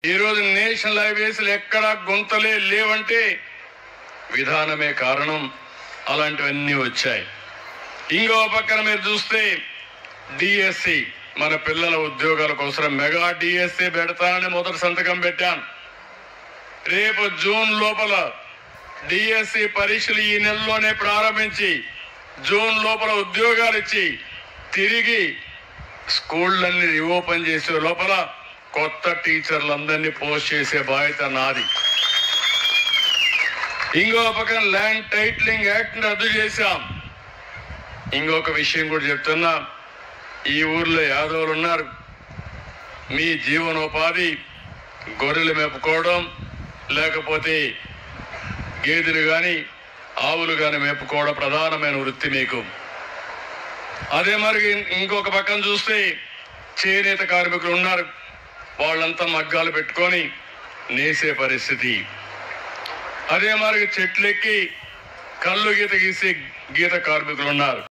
ఈ రోజు నేషనల్ హైవేస్లు ఎక్కడా గుంతలే లేవంటే విధానమే కారణం. అలాంటివన్నీ వచ్చాయి. ఇంకో పక్కన మీరు చూస్తే డిఎస్సి మన పిల్లల ఉద్యోగాల కోసం మెగా డిఎస్సి పెడతానని మొదటి సంతకం పెట్టాను. రేపు జూన్ లోపల డిఎస్సి పరీక్షలు ఈ నెలలోనే ప్రారంభించి జూన్ లోపల ఉద్యోగాలు ఇచ్చి తిరిగి స్కూళ్ళన్నీ రీఓపెన్ చేసే లోపల కొత్త టీచర్లందరినీ పోస్ట్ చేసే బాధ్యత నాది. ఇంకో పక్కన ల్యాండ్ టైటిలింగ్ యాక్ట్ రద్దు చేశాం. ఇంకొక విషయం కూడా చెప్తున్నా, ఈ ఊర్లో యాదవులు ఉన్నారు. మీ జీవనోపాధి గొర్రెలు మేపుకోవడం, లేకపోతే గేదెలు కానీ ఆవులు కానీ మేపుకోవడం ప్రధానమైన వృత్తి మీకు. అదే మరి ఇంకొక పక్కన చూస్తే చేనేత కార్మికులు ఉన్నారు. వాళ్ళంతా మగ్గాలు పెట్టుకొని నేసే పరిస్థితి. అదే మరి చెట్లెక్కి కళ్ళు గీత గీసే గీత కార్మికులు ఉన్నారు.